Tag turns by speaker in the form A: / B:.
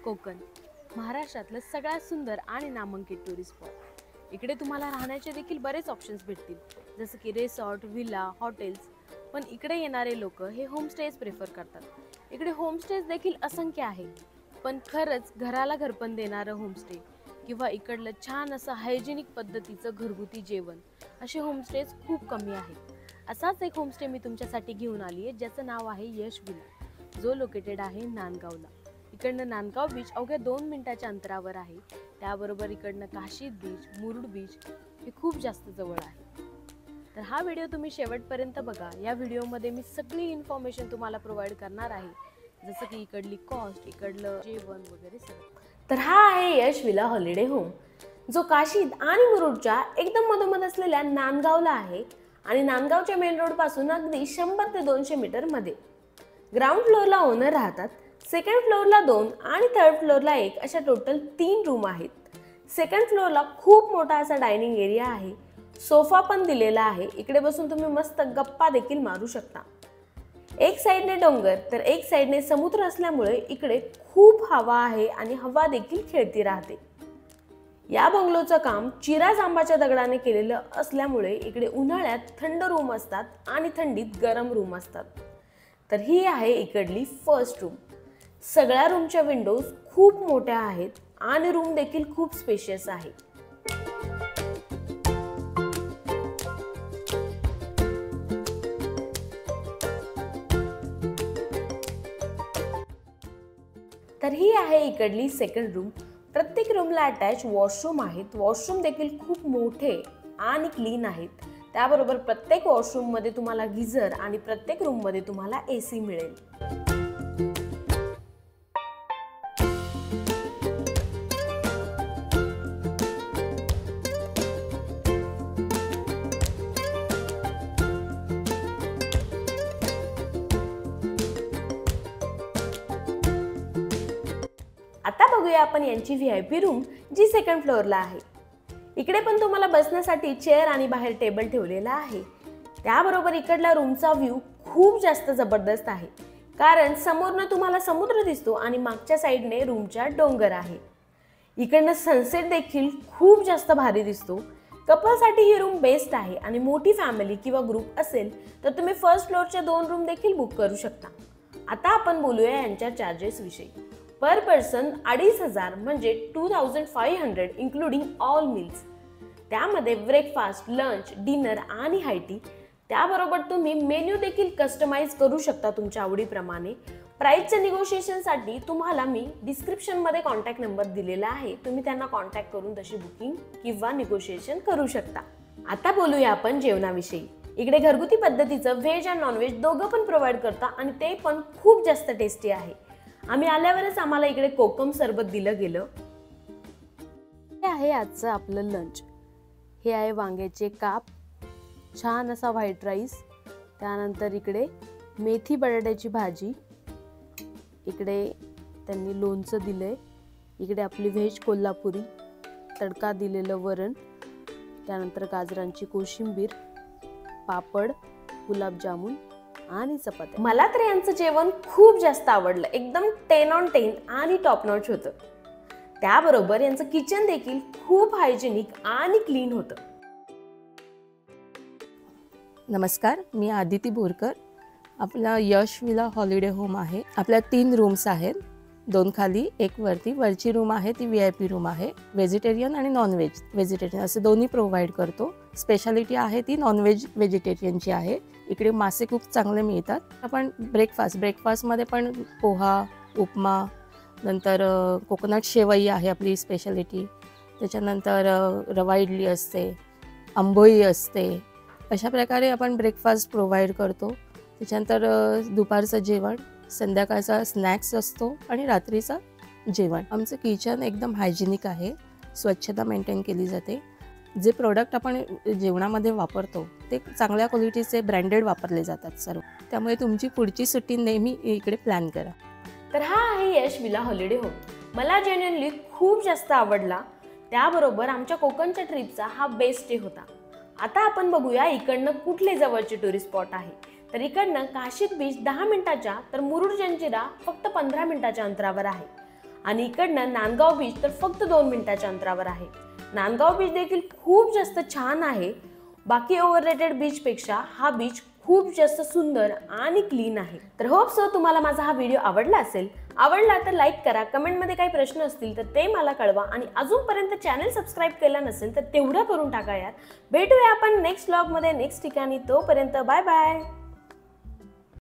A: कोकण महाराष्ट्रातलं सगळ्यात सुंदर आणि नामांकित टुरिस्ट स्पॉट। इकडे तुम्हाला राहण्याचे देखील बरेच ऑप्शन्स भेटतील, जसं की रिसॉर्ट, विला, हॉटेल्स। पण इकडे येणारे लोक हे होमस्टेज प्रेफर करतात। इकडे होमस्टेज देखील असंख्य आहेत, पण खरंच घराला घरपण देणारं होमस्टे किंवा इकडलं छान असं हायजेनिक पद्धतीचं घरगुती जेवण असे होमस्टेज खूप कमी आहेत। असाच एक होमस्टे मी तुमच्यासाठी घेऊन आली आहे, ज्याचं नाव आहे यश विला, जो लोकेटेड आहे नांदगावला। इकडनं नांदगाव बीच अवघ्या 2 मिनिटाच्या अंतरावर आहे। त्याबरोबर इकडनं काशीद बीच, मुरुड बीच हे खूप जास्त जवळ आहे। तर हा व्हिडिओ तुम्ही शेवटपर्यंत बघा। या व्हिडिओमध्ये मी सगळी इन्फॉर्मेशन तुम्हाला प्रोव्हाइड करणार आहे, जसं की इकडली कॉस्ट, इकडलं जेवण वगैरे सगळं। तर हा आहे यश विला हॉलिडे होम, जो काशीद आणि मुरुडच्या एकदम मधोमध असलेल्या नांदगावला आहे आणि नांदगावच्या मेन रोड पासून अगदी 100 ते 200 मीटर मध्ये। ग्राउंड फ्लोअरला ओनर राहतात, सेकंड फ्लोअरला 2 आणि थर्ड फ्लोअरला 1 अशा टोटल 3 रूम आहेत। सेकंड फ्लोअरला खूप मोठा असा डायनिंग एरिया आहे, सोफा पण दिलेला आहे। इकडे बसून तुम्ही मस्त गप्पा देखील मारू शकता। एक साइडने डोंगर तर एक साइडने समुद्र असल्यामुळे इकडे खूप हवा आहे आणि हवा देखील खेळती राहते। या बंगलोचं काम चिरा जांबाच्या दगडाने केलेलं असल्यामुळे इकडे उन्हाळ्यात थंड रूम असतात आणि थंडीत गरम रूम असतात। तर ही आहे इकडली फर्स्ट रूम। सगळ्या रूमच्या विंडोज खूप मोठ्या आहेत आणि रूम देखील खूप स्पेशियस आहे। तर ही आहे इकडली सेकंड रूम। प्रत्येक रूमला अटॅच वॉशरूम आहेत। वॉशरूम देखील खूप मोठे आणि क्लीन आहेत। त्याबरोबर प्रत्येक वॉशरूम मध्ये तुम्हाला गीझर आणि प्रत्येक रूम मध्ये तुम्हाला एसी मिळेल। आता बघूया आपण यांची व्हीआयपी रूम, जी सेकंड फ्लोअरला आहे। इकडे पण तुम्हाला बसण्यासाठी चेअर आणि बाहेर टेबल ठेवलेला आहे। त्याबरोबर इकडला रूमचा व्ह्यू खूप जास्त जबरदस्त आहे, कारण समोरनं तुम्हाला समुद्र दिसतो आणि मागच्या साईडने रूमच्या डोंगर आहे। इकडनं सनसेट देखील खूप जास्त भारी दिसतो। कपलसाठी ही रूम बेस्ट आहे आणि मोठी फॅमिली किंवा ग्रुप असेल तर तुम्ही फर्स्ट फ्लोअरच्या 2 रूम देखील बुक करू शकता। आता आपण बोलूया यांच्या चार्जेस विषयी। पर पर्सन 2500 म्हणजे 2500 इन्क्लुडिंग ऑल मील्स। त्यामध्ये ब्रेकफास्ट, लंच, डिनर आणि हाय टी। त्याबरोबर तुम्ही मेन्यू देखील कस्टमाइज करू शकता तुमच्या आवडीप्रमाणे। प्राइसच्या निगोशिएशनसाठी तुम्हाला मी डिस्क्रिप्शनमध्ये कॉन्टॅक्ट नंबर दिलेला आहे, तुम्ही त्यांना कॉन्टॅक्ट करून तशी बुकिंग किंवा निगोशिएशन करू शकता। आता बोलूया आपण जेवणाविषयी। इकडे घरगुती पद्धतीचं व्हेज आणि नॉनव्हेज दोघं पण प्रोव्हाइड करता आणि ते पण खूप जास्त टेस्टी आहे। आम्ही आल्यावरच आम्हाला इकडे कोकम सरबत दिलं गेलं। हे आहे आजचं आपलं लंच। हे आहे वांग्याचे काप, छान असा व्हाईट राईस, त्यानंतर इकडे मेथी बटाट्याची भाजी, इकडे त्यांनी लोणचं दिलंय, इकडे आपली व्हेज कोल्हापुरी, तडका दिलेलं वरण, त्यानंतर गाजरांची कोशिंबीर, पापड, गुलाबजामुन आणि चपात्या। मला तर यांचं जेवण खूप जास्त आवडलं, एकदम 10 on 10 आणि टॉप नॉच होतं। त्याबरोबर यांचं किचन देखील खूप हायजेनिक आणि क्लीन होतं।
B: नमस्कार, मी आदिती बोरकर। आपला यश विला हॉलिडे होम आहे। आपल्या 3 रूम्स आहेत, 2 खाली 1 वरती। वरची रूम आहे ती व्हीआयपी रूम आहे। व्हेजिटेरियन आणि नॉनव्हेज व्हेजिटेरियन असे दोन्ही प्रोव्हाइड करतो। स्पेशालिटी आहे ती नॉनव्हेज व्हेजिटेरियनची आहे। इकडे मासे खूप चांगले मिळतात। आपण ब्रेकफास्टमध्ये पण पोहा, उपमा, नंतर कोकोनट शेवई आहे आपली स्पेशालिटी, त्याच्यानंतर रवा इडली असते, आंबोळी असते। अशा प्रकारे आपण ब्रेकफास्ट प्रोव्हाइड करतो। त्याच्यानंतर दुपारचं जेवण, संध्याकाळचा स्नॅक्स असतो आणि रात्रीचा जेवण। आमचं किचन एकदम हायजेनिक आहे, स्वच्छता मेंटेन केली जाते। जे प्रोडक्ट आपण जेवणामध्ये वापरतो ते चांगल्या क्वालिटीचे ब्रँडेड वापरले जातात सर्व। त्यामुळे तुमची पुढची सुट्टी नेहमी इकडे प्लॅन करा।
A: तर हा आहे यश विला हॉलिडे होम। मला जेन्युइनली खूप जास्त आवडला। त्याबरोबर आमच्या कोकणच्या ट्रिपचा हा बेस्ट डे होता। आता आपण बघूया इकडनं कुठले जवळचे टुरिस्ट स्पॉट आहे। तर इकडनं काशीद बीच 10 मिनिटाच्या, तर मुरुड जंजिरा फक्त 15 मिनिटाच्या अंतरावर आहे। आणि इकडनं नांदगाव बीच तर फक्त 2 मिनिटाच्या अंतरावर आहे. नांदगाव बीच देखील खूप जास्त छान आहे. बाकी ओव्हररेटेड बीच पेक्षा हा बीच खूप जास्त सुंदर आणि क्लीन आहे. तर होप सो तुम्हाला माझा हा व्हिडिओ आवडला असेल. आवडला तर लाईक करा, कमेंटमध्ये काही प्रश्न असतील तर ते मला कळवा आणि अजूनपर्यंत चॅनल सबस्क्राईब केला नसेल तर तेवढं करून टाका यार. भेटूया आपण नेक्स्ट व्लॉगमध्ये नेक्स्ट ठिकाणी. तोपर्यंत बाय बाय.